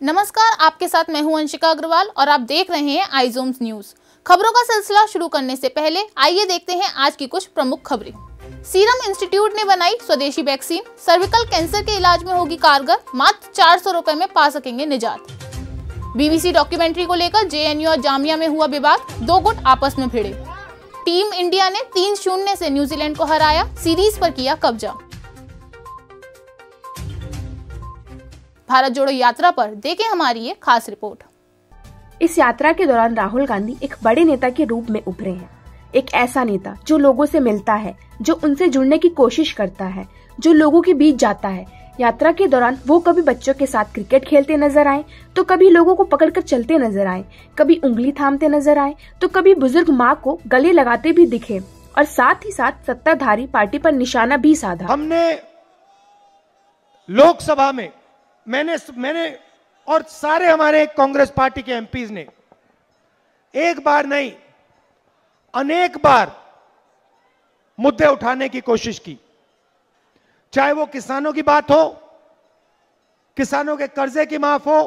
नमस्कार, आपके साथ मैं हूं अंशिका अग्रवाल और आप देख रहे हैं आईजोम्स न्यूज। खबरों का सिलसिला शुरू करने से पहले आइए देखते हैं आज की कुछ प्रमुख खबरें। सीरम इंस्टीट्यूट ने बनाई स्वदेशी वैक्सीन, सर्विकल कैंसर के इलाज में होगी कारगर, मात्र 400 रुपए में पा सकेंगे निजात। बीबीसी डॉक्यूमेंट्री को लेकर जेएनयू और जामिया में हुआ विवाद, दो गुट आपस में भिड़े। टीम इंडिया ने 3-0 से न्यूजीलैंड को हराया, सीरीज पर किया कब्जा। भारत जोड़ो यात्रा पर देखें हमारी ये खास रिपोर्ट। इस यात्रा के दौरान राहुल गांधी एक बड़े नेता के रूप में उभरे हैं। एक ऐसा नेता जो लोगों से मिलता है, जो उनसे जुड़ने की कोशिश करता है, जो लोगों के बीच जाता है। यात्रा के दौरान वो कभी बच्चों के साथ क्रिकेट खेलते नजर आए, तो कभी लोगों को पकड़कर चलते नजर आए, कभी उंगली थामते नजर आए, तो कभी बुजुर्ग माँ को गले लगाते भी दिखे और साथ ही साथ सत्ताधारी पार्टी पर निशाना भी साधा। हमने लोकसभा में मैंने और सारे हमारे कांग्रेस पार्टी के एमपीज ने एक बार नहीं अनेक बार मुद्दे उठाने की कोशिश की, चाहे वो किसानों की बात हो, किसानों के कर्जे की माफ हो,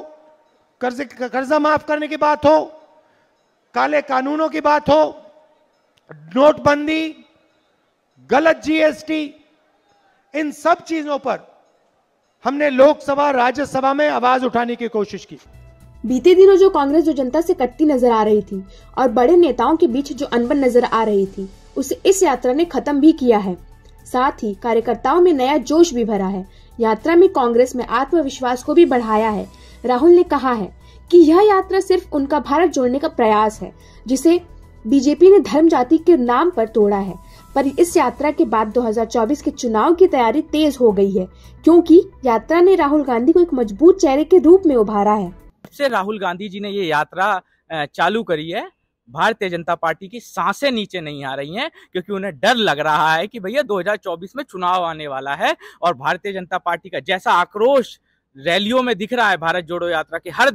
कर्जा माफ करने की बात हो, काले कानूनों की बात हो, नोटबंदी, गलत जीएसटी, इन सब चीजों पर हमने लोकसभा राज्यसभा में आवाज उठाने की कोशिश की। बीते दिनों जो कांग्रेस जो जनता से कटती नजर आ रही थी और बड़े नेताओं के बीच जो अनबन नजर आ रही थी, उसे इस यात्रा ने खत्म भी किया है। साथ ही कार्यकर्ताओं में नया जोश भी भरा है। यात्रा में कांग्रेस में आत्मविश्वास को भी बढ़ाया है। राहुल ने कहा है कि यह यात्रा सिर्फ उनका भारत जोड़ने का प्रयास है, जिसे बीजेपी ने धर्म जाति के नाम पर तोड़ा है। पर इस यात्रा के बाद 2024 के चुनाव की तैयारी तेज हो गई है, क्योंकि यात्रा ने राहुल गांधी को एक मजबूत चेहरे के रूप में उभारा है। से राहुल गांधी जी ने ये यात्रा चालू करी है, भारतीय जनता पार्टी की सांसें नीचे नहीं आ रही हैं, क्योंकि उन्हें डर लग रहा है कि भैया 2024 में चुनाव आने वाला है और भारतीय जनता पार्टी का जैसा आक्रोश रैलियों में दिख रहा है भारत जोड़ो यात्रा के, हर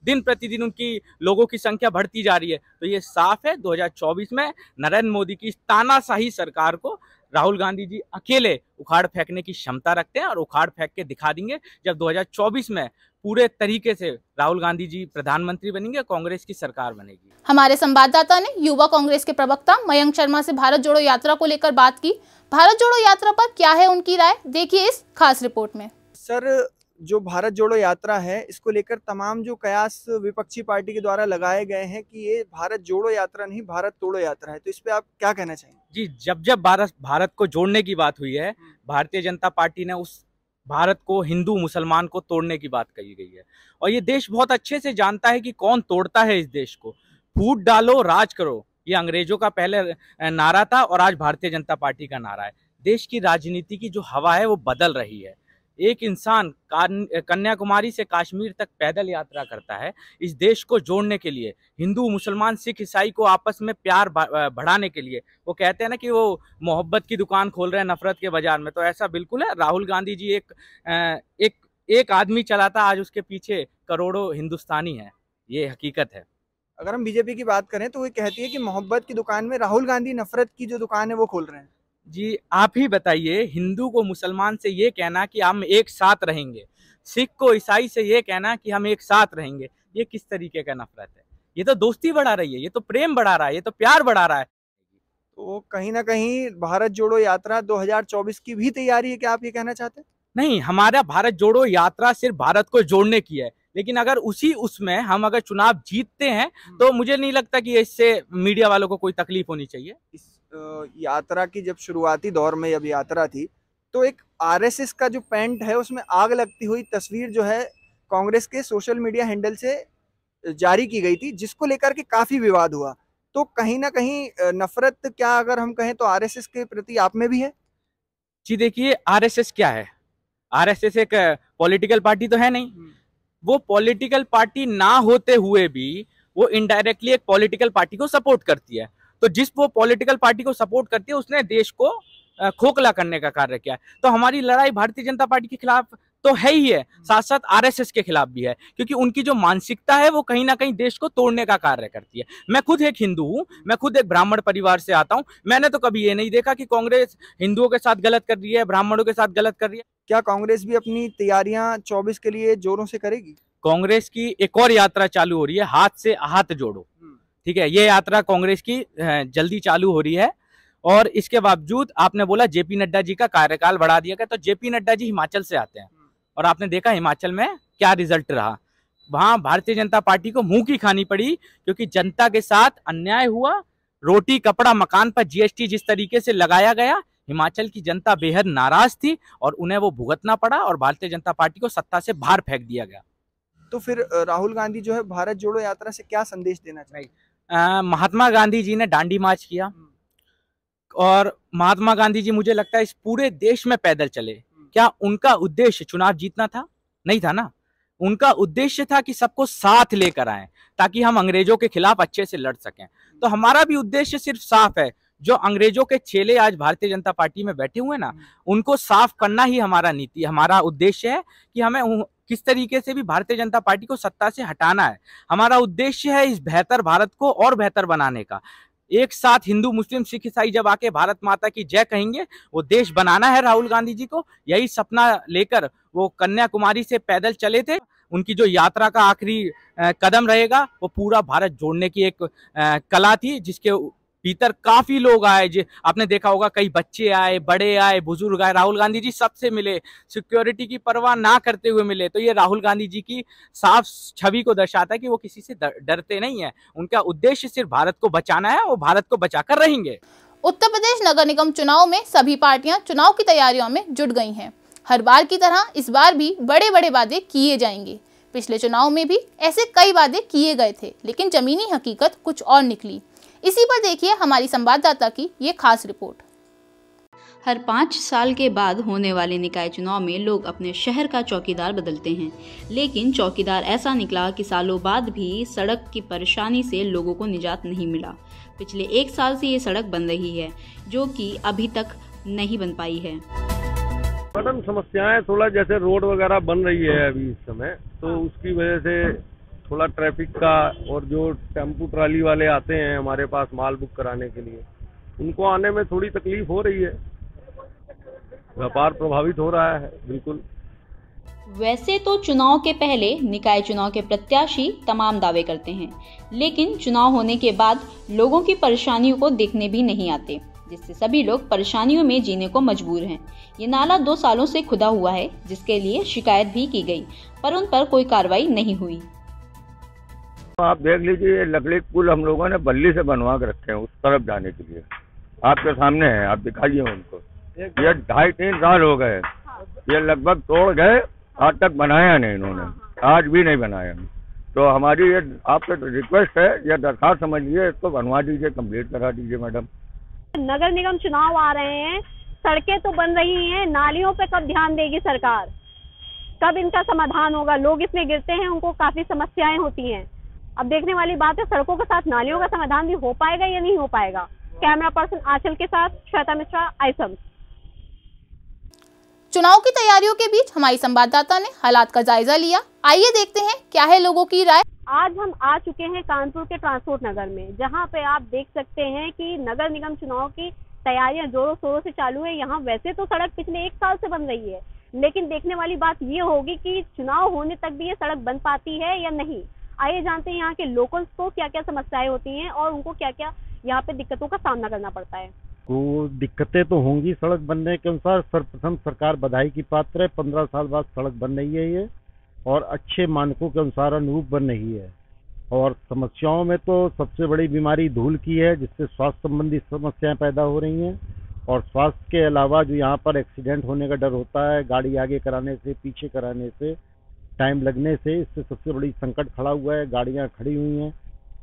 दिन प्रतिदिन उनकी लोगों की संख्या बढ़ती जा रही है, तो ये साफ है 2024 में नरेंद्र मोदी की तानाशाही सरकार को राहुल गांधी जी अकेले उखाड़ फेंकने की क्षमता रखते हैं और उखाड़ फेंक के दिखा देंगे जब 2024 में पूरे तरीके से राहुल गांधी जी प्रधानमंत्री बनेंगे, कांग्रेस की सरकार बनेगी। हमारे संवाददाता ने युवा कांग्रेस के प्रवक्ता मयंक शर्मा से भारत जोड़ो यात्रा को लेकर बात की। भारत जोड़ो यात्रा पर क्या है उनकी राय, देखिए इस खास रिपोर्ट में। सर, जो भारत जोड़ो यात्रा है, इसको लेकर तमाम जो कयास विपक्षी पार्टी के द्वारा लगाए गए हैं कि ये भारत जोड़ो यात्रा नहीं भारत तोड़ो यात्रा है, तो इस पे आप क्या कहना चाहेंगे? जी, जब भारत को जोड़ने की बात हुई है, भारतीय जनता पार्टी ने उस भारत को हिंदू मुसलमान को तोड़ने की बात कही गई है और ये देश बहुत अच्छे से जानता है कि कौन तोड़ता है इस देश को। फूट डालो राज करो, ये अंग्रेजों का पहले नारा था और आज भारतीय जनता पार्टी का नारा है। देश की राजनीति की जो हवा है वो बदल रही है। एक इंसान कन्याकुमारी से कश्मीर तक पैदल यात्रा करता है इस देश को जोड़ने के लिए, हिंदू मुसलमान सिख ईसाई को आपस में प्यार बढ़ाने के लिए। वो कहते हैं ना कि वो मोहब्बत की दुकान खोल रहे हैं नफरत के बाजार में, तो ऐसा बिल्कुल है। राहुल गांधी जी एक आदमी चलाता, आज उसके पीछे करोड़ों हिंदुस्तानी हैं, ये हकीकत है। अगर हम बीजेपी की बात करें तो वो कहती है कि मोहब्बत की दुकान में राहुल गांधी नफरत की जो दुकान है वो खोल रहे हैं। जी, आप ही बताइए, हिंदू को मुसलमान से ये कहना कि हम एक साथ रहेंगे, सिख को ईसाई से ये कहना कि हम एक साथ रहेंगे, ये किस तरीके का नफरत है? ये तो दोस्ती बढ़ा रही है, ये तो प्रेम बढ़ा रहा है, ये तो प्यार बढ़ा रहा है। तो कहीं ना कहीं भारत जोड़ो यात्रा 2024 की भी तैयारी है, क्या आप ये कहना चाहते हैं? नहीं, हमारा भारत जोड़ो यात्रा सिर्फ भारत को जोड़ने की है, लेकिन अगर उसमें हम अगर चुनाव जीतते हैं तो मुझे नहीं लगता कि इससे मीडिया वालों को कोई तकलीफ होनी चाहिए। इस यात्रा की जब शुरुआती दौर में जब यात्रा थी तो एक आरएसएस का जो पेंट है उसमें आग लगती हुई तस्वीर जो है कांग्रेस के सोशल मीडिया हैंडल से जारी की गई थी, जिसको लेकर के काफी विवाद हुआ। तो कहीं ना कहीं नफरत, क्या अगर हम कहें तो आरएसएस के प्रति आप में भी है? जी देखिए, आरएसएस क्या है? आरएसएस एक पॉलिटिकल पार्टी तो है नहीं। वो पॉलिटिकल पार्टी ना होते हुए भी वो इनडायरेक्टली एक पॉलिटिकल पार्टी को सपोर्ट करती है। तो जिस वो पॉलिटिकल पार्टी को सपोर्ट करती है उसने देश को खोखला करने का कार्य किया है। तो हमारी लड़ाई भारतीय जनता पार्टी के खिलाफ तो है ही है, साथ साथ आरएसएस के खिलाफ भी है, क्योंकि उनकी जो मानसिकता है वो कहीं ना कहीं देश को तोड़ने का कार्य करती है। मैं खुद एक हिंदू हूँ, मैं खुद एक ब्राह्मण परिवार से आता हूँ, मैंने तो कभी ये नहीं देखा कि कांग्रेस हिंदुओं के साथ गलत कर रही है, ब्राह्मणों के साथ गलत कर रही है। क्या कांग्रेस भी अपनी तैयारियां 24 के लिए जोरों से करेगी? कांग्रेस की एक और यात्रा चालू हो रही है, हाथ से हाथ जोड़ो। ठीक है, ये यात्रा कांग्रेस की जल्दी चालू हो रही है। और इसके बावजूद आपने बोला जेपी नड्डा जी का कार्यकाल बढ़ा दिया गया, तो जेपी नड्डा जी हिमाचल से आते हैं और आपने देखा हिमाचल में क्या रिजल्ट रहा। वहां भारतीय जनता पार्टी को मुंह की खानी पड़ी, क्योंकि जनता के साथ अन्याय हुआ। रोटी कपड़ा मकान पर जीएसटी जिस तरीके से लगाया गया, हिमाचल की जनता बेहद नाराज थी और उन्हें वो भुगतना पड़ा और भारतीय जनता पार्टी को सत्ता से बाहर फेंक दिया गया। तो फिर राहुल गांधी जो है भारत जोड़ो यात्रा से क्या संदेश देना चाहिए? महात्मा गांधी जी ने दांडी मार्च किया और महात्मा गांधी जी मुझे लगता है इस पूरे देश में पैदल चले। क्या उनका उद्देश्य चुनाव जीतना था? नहीं था ना। उनका उद्देश्य था कि सबको साथ लेकर आए ताकि हम अंग्रेजों के खिलाफ अच्छे से लड़ सकें। तो हमारा भी उद्देश्य सिर्फ साफ है, जो अंग्रेजों के चेले आज भारतीय जनता पार्टी में बैठे हुए ना, उनको साफ करना ही हमारा नीति, हमारा उद्देश्य है कि हमें किस तरीके से भी भारतीय जनता पार्टी को सत्ता से हटाना है। हमारा उद्देश्य है इस बेहतर भारत को और बेहतर बनाने का। एक साथ हिंदू मुस्लिम सिख ईसाई जब आके भारत माता की जय कहेंगे, वो देश बनाना है राहुल गांधी जी को। यही सपना लेकर वो कन्याकुमारी से पैदल चले थे। उनकी जो यात्रा का आखिरी कदम रहेगा वो पूरा भारत जोड़ने की एक कला थी, जिसके भीतर काफी लोग आए। आपने देखा होगा कई बच्चे आए, बड़े आए, बुजुर्ग आए। राहुल गांधी जी सबसे मिले, सिक्योरिटी की परवाह ना करते हुए मिले। तो ये राहुल गांधी जी की साफ छवि को दर्शाता है कि वो किसी से डरते नहीं है। उनका उद्देश्य सिर्फ भारत को बचाना है और भारत को बचाकर रहेंगे। उत्तर प्रदेश नगर निगम चुनाव में सभी पार्टियां चुनाव की तैयारियों में जुट गई हैं। हर बार की तरह इस बार भी बड़े बड़े वादे किए जाएंगे। पिछले चुनाव में भी ऐसे कई वादे किए गए थे, लेकिन जमीनी हकीकत कुछ और निकली। इसी पर देखिए हमारी संवाददाता की ये खास रिपोर्ट। हर 5 साल के बाद होने वाले निकाय चुनाव में लोग अपने शहर का चौकीदार बदलते हैं, लेकिन चौकीदार ऐसा निकला कि सालों बाद भी सड़क की परेशानी से लोगों को निजात नहीं मिला। पिछले 1 साल से ये सड़क बन रही है, जो कि अभी तक नहीं बन पाई है। मैडम, समस्याएं थोड़ा जैसे रोड वगैरह बन रही है अभी इस समय, तो उसकी वजह से थोड़ा ट्रैफिक का, और जो टेम्पू ट्राली वाले आते हैं हमारे पास माल बुक कराने के लिए, उनको आने में थोड़ी तकलीफ हो रही है। व्यापार प्रभावित हो रहा है। बिल्कुल। वैसे तो चुनाव के पहले निकाय चुनाव के प्रत्याशी तमाम दावे करते हैं, लेकिन चुनाव होने के बाद लोगों की परेशानियों को देखने भी नहीं आते, जिससे सभी लोग परेशानियों में जीने को मजबूर हैं। ये नाला 2 सालों से खुदा हुआ है, जिसके लिए शिकायत भी की गई, पर उन पर कोई कार्रवाई नहीं हुई। आप देख लीजिए, ये लकड़ी पुल हम लोगों ने बल्ली से बनवा के रखे हैं उस तरफ जाने के लिए। आपके सामने है, आप दिखाइए उनको। ये 2.5-3 साल हो गए, ये लगभग तोड़ गए, आज तक बनाया नहीं इन्होंने, आज भी नहीं बनाया। तो हमारी ये आपसे रिक्वेस्ट है, ये दरखास्त समझिए, इसको बनवा दीजिए, कंप्लीट करा दीजिए मैडम। नगर निगम चुनाव आ रहे हैं, सड़कें तो बन रही हैं, नालियों पे कब ध्यान देगी सरकार? कब इनका समाधान होगा? लोग इसमें गिरते हैं, उनको काफी समस्याएं होती हैं। अब देखने वाली बात है, सड़कों के साथ नालियों का समाधान भी हो पाएगा या नहीं हो पाएगा। कैमरा पर्सन आंचल के साथ श्वेता मिश्रा, आइसम। चुनाव की तैयारियों के बीच हमारी संवाददाता ने हालात का जायजा लिया। आइए देखते हैं क्या है लोगों की राय। आज हम आ चुके हैं कानपुर के ट्रांसपोर्ट नगर में, जहां पे आप देख सकते हैं कि नगर निगम चुनाव की तैयारियां जोरों शोरों से चालू है। यहाँ वैसे तो सड़क पिछले 1 साल से बन रही है, लेकिन देखने वाली बात ये होगी कि चुनाव होने तक भी ये सड़क बन पाती है या नहीं। आइए जानते हैं यहाँ के लोकल्स को क्या क्या समस्याएं होती हैं और उनको क्या क्या यहाँ पे दिक्कतों का सामना करना पड़ता है। को दिक्कतें तो होंगी सड़क बनने के अनुसार। सर्वप्रथम सरकार बधाई की पात्र है, 15 साल बाद सड़क बन रही है ये, और अच्छे मानकों के अनुसार अनुरूप बन रही है। और समस्याओं में तो सबसे बड़ी बीमारी धूल की है, जिससे स्वास्थ्य संबंधी समस्याएं पैदा हो रही हैं। और स्वास्थ्य के अलावा जो यहाँ पर एक्सीडेंट होने का डर होता है, गाड़ी आगे कराने से, पीछे कराने से, टाइम लगने से, इससे सबसे बड़ी संकट खड़ा हुआ है। गाड़ियाँ खड़ी हुई हैं,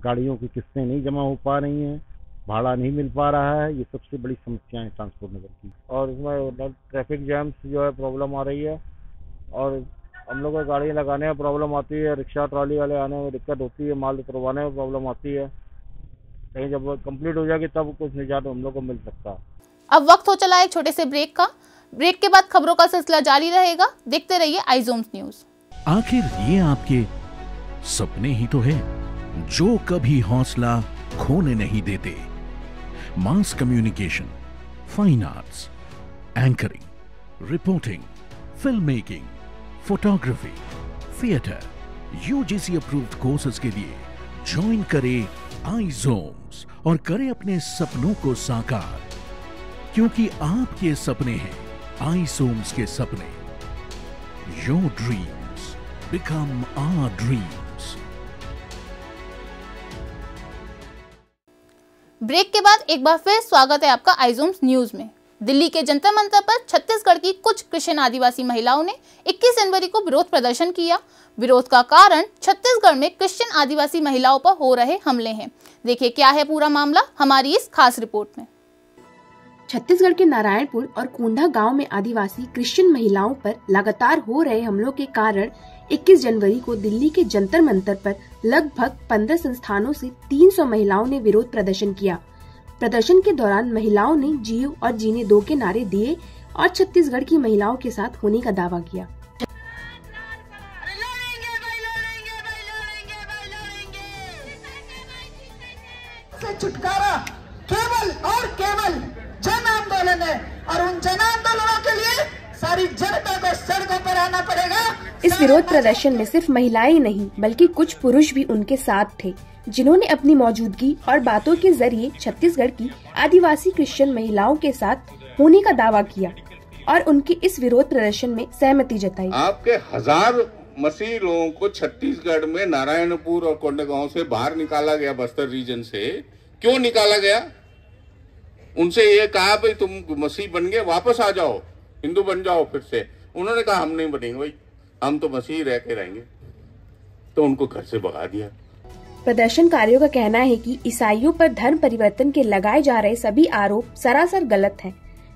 गाड़ियों की किस्तें नहीं जमा हो पा रही हैं, भाड़ा नहीं मिल पा रहा है। ये सबसे बड़ी समस्या है ट्रांसपोर्ट नगर की। और इसमें ट्रैफिक जैम जो है प्रॉब्लम आ रही है, और हम लोग को गाड़ी लगाने में प्रॉब्लम आती है, रिक्शा ट्रॉली वाले आने में दिक्कत होती है, माल उतरवाने में प्रॉब्लम आती है। कहीं जब कंप्लीट हो जाएगी तब कुछ निजात हम लोग को मिल सकता है। अब वक्त हो चला है एक छोटे से ब्रेक का। ब्रेक के बाद खबरों का सिलसिला जारी रहेगा। देखते रहिए आइजोम्स न्यूज। आखिर ये आपके सपने ही तो है जो कभी हौसला खोने नहीं देते। Mass communication, fine arts, anchoring, reporting, film making, photography, theatre, UGC approved courses के लिए ज्वाइन करें आइजोम्स और करें अपने सपनों को साकार, क्योंकि आपके सपने हैं आइजोम्स के सपने। Your dreams become our dreams. Break के बाद एक बार फिर स्वागत है आपका आइजोम्स न्यूज में। दिल्ली के जंतर मंतर पर छत्तीसगढ़ की कुछ क्रिश्चियन आदिवासी महिलाओं ने 21 जनवरी को विरोध प्रदर्शन किया। विरोध का कारण छत्तीसगढ़ में क्रिश्चियन आदिवासी महिलाओं पर हो रहे हमले हैं। देखिए क्या है पूरा मामला हमारी इस खास रिपोर्ट में। छत्तीसगढ़ के नारायणपुर और कोंढा गांव में आदिवासी क्रिश्चियन महिलाओं पर लगातार हो रहे हमलों के कारण 21 जनवरी को दिल्ली के जंतर मंतर पर लगभग 15 संस्थानों से 300 महिलाओं ने विरोध प्रदर्शन किया। प्रदर्शन के दौरान महिलाओं ने जियो और जीने दो के नारे दिए और छत्तीसगढ़ की महिलाओं के साथ होने का दावा किया। छुटकारा केवल और केवल जन आंदोलन है और उन जन आंदोलनों के लिए सारी जनता को सड़कों पर आना पड़ेगा। इस विरोध प्रदर्शन में सिर्फ महिलाएं नहीं बल्कि कुछ पुरुष भी उनके साथ थे, जिन्होंने अपनी मौजूदगी और बातों के जरिए छत्तीसगढ़ की आदिवासी क्रिश्चियन महिलाओं के साथ होने का दावा किया और उनके इस विरोध प्रदर्शन में सहमति जताई। आपके 1000 मसीह लोगों को छत्तीसगढ़ में नारायणपुर और कोंडागांव से बाहर निकाला गया, बस्तर रीजन से। क्यों निकाला गया? उनसे ये कहा भाई तुम मसीह बन गए, वापस आ जाओ, हिंदू बन जाओ फिर से। उन्होंने कहा हम नहीं बनेंगे भाई, हम तो मसीह रह के रहेंगे। तो उनको घर से भगा दिया। प्रदर्शनकारियों का कहना है कि ईसाइयों पर धर्म परिवर्तन के लगाए जा रहे सभी आरोप सरासर गलत हैं।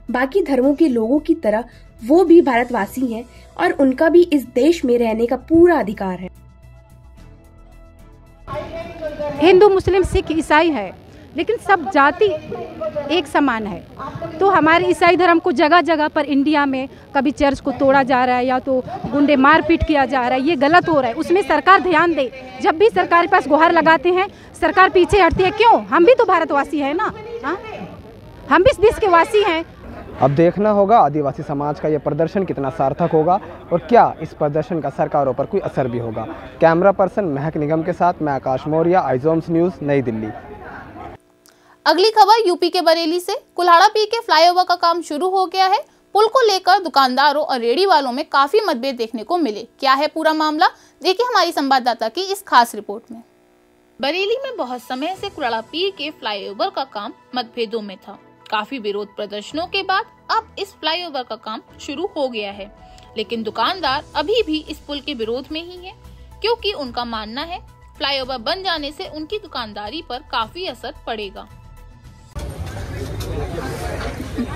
बाकी धर्मों के लोगों की तरह वो भी भारतवासी हैं और उनका भी इस देश में रहने का पूरा अधिकार है। हिंदू, मुस्लिम, सिख, ईसाई है, लेकिन सब जाति एक समान है। तो हमारे ईसाई धर्म को जगह जगह पर इंडिया में कभी चर्च को तोड़ा जा रहा है या तो गुंडे मारपीट किया जा रहा है, ये गलत हो रहा है। उसमें सरकार ध्यान दे। जब भी सरकार के पास गुहार लगाते हैं सरकार पीछे हटती है। क्यों? हम भी तो भारतवासी है ना, हाँ? हम भी इस देश के वासी हैं। अब देखना होगा आदिवासी समाज का ये प्रदर्शन कितना सार्थक होगा और क्या इस प्रदर्शन का सरकारों पर कोई असर भी होगा। कैमरा पर्सन महक निगम के साथ मैं आकाश मौर्य, आइजोम्स न्यूज, नई दिल्ली। अगली खबर यूपी के बरेली से। कुल्हाड़ा पी के फ्लाईओवर का काम शुरू हो गया है। पुल को लेकर दुकानदारों और रेहड़ी वालों में काफी मतभेद देखने को मिले। क्या है पूरा मामला, देखिए हमारी संवाददाता की इस खास रिपोर्ट में। बरेली में बहुत समय से कुल्हाड़ा पी के फ्लाईओवर का काम मतभेदों में था। काफी विरोध प्रदर्शनों के बाद अब इस फ्लाईओवर का काम शुरू हो गया है, लेकिन दुकानदार अभी भी इस पुल के विरोध में ही है, क्योंकि उनका मानना है फ्लाईओवर बन जाने से उनकी दुकानदारी पर काफी असर पड़ेगा।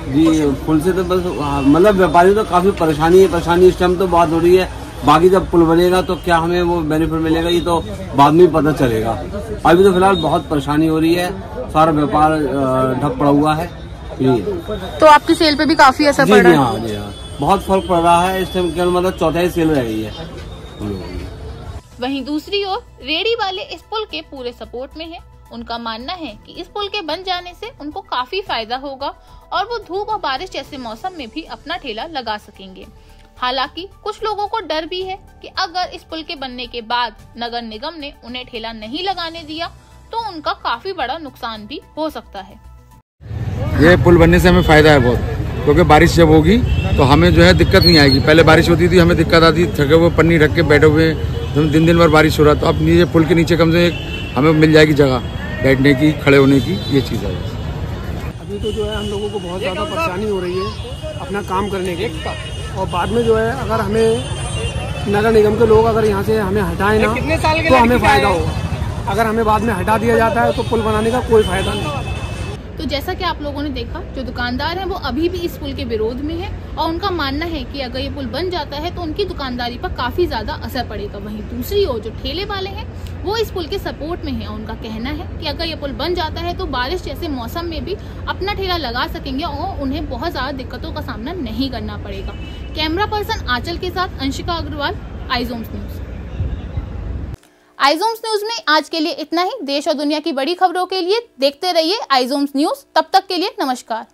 जी, पुल से तो बस मतलब व्यापारी तो काफी परेशानी इस टाइम तो बहुत हो रही है। बाकी जब पुल बनेगा तो क्या हमें वो बेनिफिट मिलेगा ये तो बाद में पता चलेगा। अभी तो फिलहाल बहुत परेशानी हो रही है, सारा व्यापार ठप पड़ा हुआ है। तो आपकी सेल पे भी काफी असर पड़ रहा है? जी हाँ, बहुत फर्क पड़ रहा है। इस टाइम केवल मतलब चौथाई सेल रह गई है। वहीं दूसरी ओर रेहड़ी वाले इस पुल के पूरे सपोर्ट में हैं। उनका मानना है कि इस पुल के बन जाने से उनको काफी फायदा होगा और वो धूप और बारिश जैसे मौसम में भी अपना ठेला लगा सकेंगे। हालांकि कुछ लोगों को डर भी है कि अगर इस पुल के बनने के बाद नगर निगम ने उन्हें ठेला नहीं लगाने दिया तो उनका काफी बड़ा नुकसान भी हो सकता है। ये पुल बनने से हमें फायदा है बहुत, क्योंकि बारिश जब होगी तो हमें जो है दिक्कत नहीं आएगी। पहले बारिश होती थी, हमें दिक्कत आती, थके हुए पन्नी ढक के बैठे हुए दिन भर बारिश हो रहा। तो अब नीचे पुल के नीचे कम से कम हमें मिल जाएगी जगह बैठने की, खड़े होने की, ये चीज़ है। अभी तो जो है हम लोगों को बहुत ज़्यादा परेशानी हो रही है अपना काम करने के, और बाद में जो है अगर हमें नगर निगम के लोग अगर यहाँ से हमें हटाएं ना तो हमें फ़ायदा होगा। अगर हमें बाद में हटा दिया जाता है तो पुल बनाने का कोई फ़ायदा नहीं। तो जैसा कि आप लोगों ने देखा, जो दुकानदार हैं वो अभी भी इस पुल के विरोध में है और उनका मानना है कि अगर ये पुल बन जाता है तो उनकी दुकानदारी पर काफी ज्यादा असर पड़ेगा। वहीं दूसरी ओर जो ठेले वाले हैं वो इस पुल के सपोर्ट में है और उनका कहना है कि अगर ये पुल बन जाता है तो बारिश जैसे मौसम में भी अपना ठेला लगा सकेंगे और उन्हें बहुत ज्यादा दिक्कतों का सामना नहीं करना पड़ेगा। कैमरा पर्सन आंचल के साथ अंशिका अग्रवाल, आइजोम्स न्यूज। आइजोम्स न्यूज में आज के लिए इतना ही। देश और दुनिया की बड़ी खबरों के लिए देखते रहिए आइजोम्स न्यूज। तब तक के लिए नमस्कार।